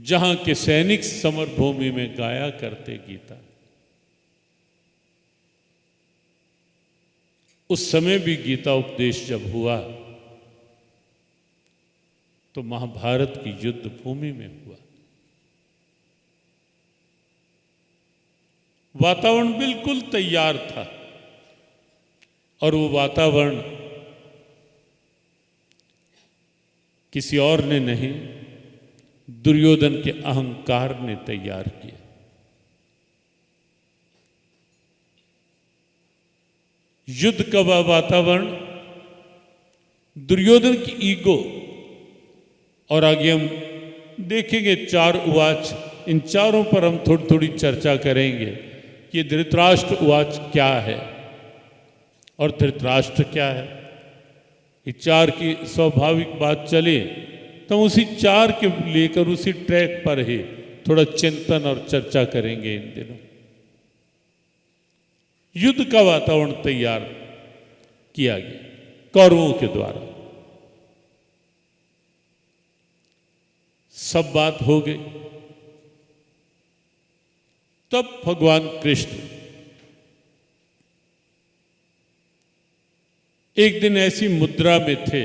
जहां के सैनिक समर भूमि में गाया करते गीता, उस समय भी गीता उपदेश जब हुआ तो महाभारत की युद्ध भूमि में हुआ। वातावरण बिल्कुल तैयार था और वो वातावरण किसी और ने नहीं, दुर्योधन के अहंकार ने तैयार किया। युद्ध का वातावरण दुर्योधन की ईगो, और आगे हम देखेंगे 4 उवाच, इन चारों पर हम थोड़ी थोड़ी चर्चा करेंगे कि धृतराष्ट्र उवाच क्या है और धृतराष्ट्र क्या है। ये 4 की स्वाभाविक बात चले तो उसी 4 के लेकर उसी ट्रैक पर ही थोड़ा चिंतन और चर्चा करेंगे इन दिनों। युद्ध का वातावरण तैयार किया गया कौरवों के द्वारा। सब बात हो गई। तब भगवान कृष्ण एक दिन ऐसी मुद्रा में थे,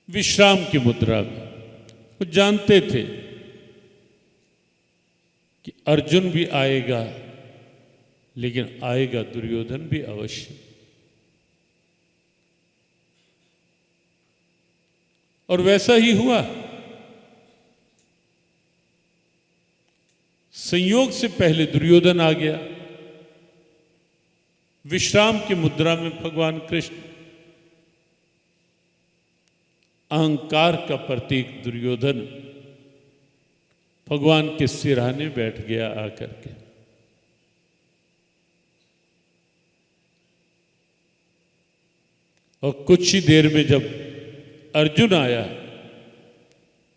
विश्राम की मुद्रा में। वो जानते थे कि अर्जुन भी आएगा, लेकिन आएगा दुर्योधन भी अवश्य। और वैसा ही हुआ। संयोग से पहले दुर्योधन आ गया। विश्राम की मुद्रा में भगवान कृष्ण, अहंकार का प्रतीक दुर्योधन, भगवान के सिरहाने बैठ गया आकर के। और कुछ ही देर में जब अर्जुन आया,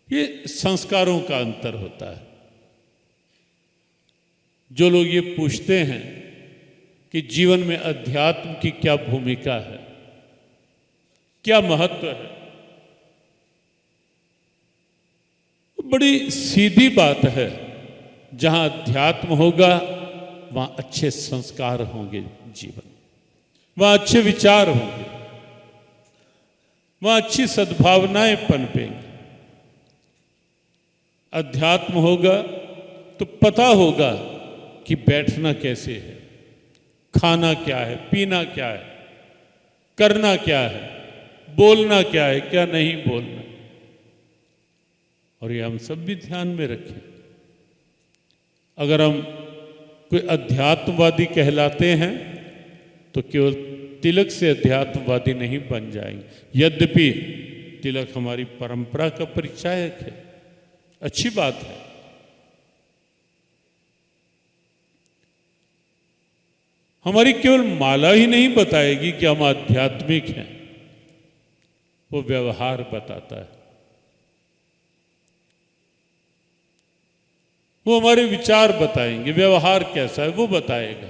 ये संस्कारों का अंतर होता है। जो लोग ये पूछते हैं कि जीवन में अध्यात्म की क्या भूमिका है, क्या महत्व है, बड़ी सीधी बात है। जहां अध्यात्म होगा वहां अच्छे संस्कार होंगे, जीवन वहां अच्छे विचार होंगे, वहां अच्छी सद्भावनाएं पनपेंगी। अध्यात्म होगा तो पता होगा कि बैठना कैसे है, खाना क्या है, पीना क्या है, करना क्या है, बोलना क्या है, क्या नहीं बोलना। और ये हम सब भी ध्यान में रखें। अगर हम कोई अध्यात्मवादी कहलाते हैं तो केवल तिलक से अध्यात्मवादी नहीं बन जाएंगे। यद्यपि तिलक हमारी परंपरा का परिचायक है, अच्छी बात है। हमारी केवल माला ही नहीं बताएगी कि हम आध्यात्मिक हैं, वो व्यवहार बताता है। वो हमारे विचार बताएंगे, व्यवहार कैसा है वो बताएगा।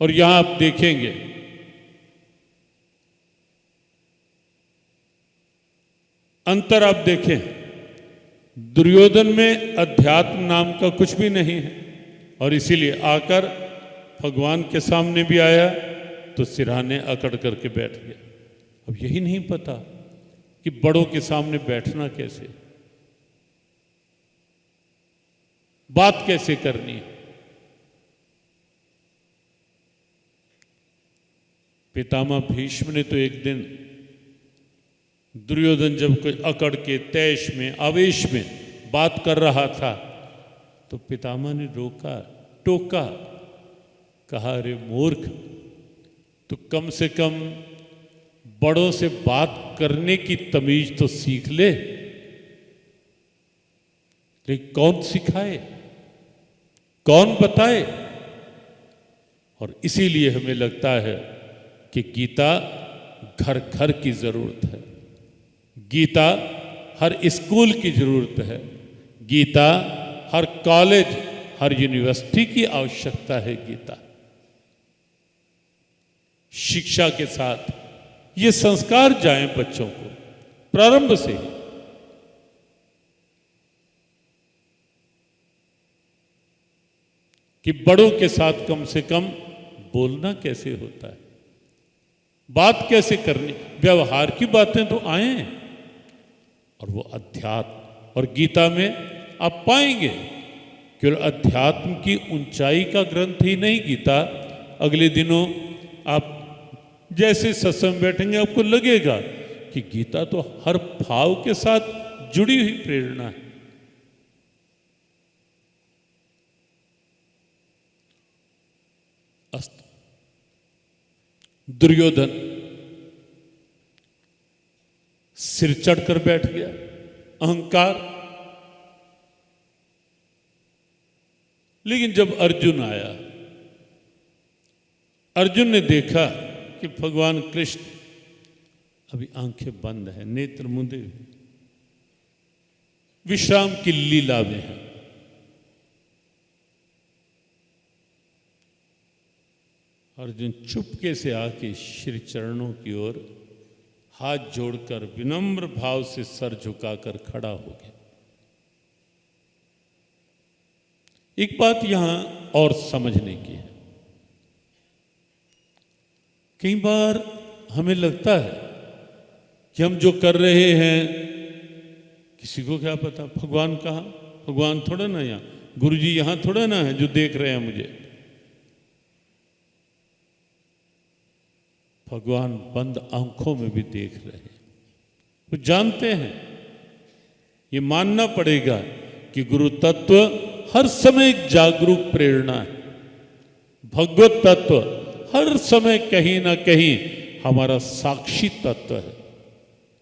और यहां आप देखेंगे अंतर, आप देखें दुर्योधन में अध्यात्म नाम का कुछ भी नहीं है, और इसीलिए आकर भगवान के सामने भी आया तो सिरहाने अकड़ करके बैठ गया। अब यही नहीं पता कि बड़ों के सामने बैठना कैसे, बात कैसे करनी है। पितामह भीष्म ने तो एक दिन दुर्योधन जब कोई अकड़ के तैश में, आवेश में बात कर रहा था तो पितामह ने रोका, टोका, कहा, अरे मूर्ख, तो कम से कम बड़ों से बात करने की तमीज तो सीख ले। लेकिन कौन सिखाए, कौन बताए? और इसीलिए हमें लगता है कि गीता घर घर की जरूरत है, गीता हर स्कूल की जरूरत है, गीता हर कॉलेज, हर यूनिवर्सिटी की आवश्यकता है। गीता शिक्षा के साथ ये संस्कार जाएं बच्चों को, प्रारंभ से ही। कि बड़ों के साथ कम से कम बोलना कैसे होता है, बात कैसे करनी, व्यवहार की बातें तो आए। और वो अध्यात्म, और गीता में आप पाएंगे केवल अध्यात्म की ऊंचाई का ग्रंथ ही नहीं गीता। अगले दिनों आप जैसे सत्संग बैठेंगे आपको लगेगा कि गीता तो हर भाव के साथ जुड़ी हुई प्रेरणा है। अस्त दुर्योधन सिर चढ़कर बैठ गया, अहंकार। लेकिन जब अर्जुन आया, अर्जुन ने देखा कि भगवान कृष्ण अभी आंखें बंद हैं, नेत्र मूंदे हुए, विश्राम की लीला में है। अर्जुन चुपके से आके श्री चरणों की ओर हाथ जोड़कर विनम्र भाव से सर झुकाकर खड़ा हो गया। एक बात यहां और समझने की है। कई बार हमें लगता है कि हम जो कर रहे हैं, किसी को क्या पता भगवान कहाँ, भगवान थोड़ा ना यहाँ, गुरुजी यहां थोड़ा ना है जो देख रहे हैं मुझे। भगवान बंद आंखों में भी देख रहे हैं, वो जानते हैं। ये मानना पड़ेगा कि गुरु तत्व हर समय एक जागरूक प्रेरणा है। भगवत तत्व हर समय कहीं ना कहीं हमारा साक्षी तत्व है।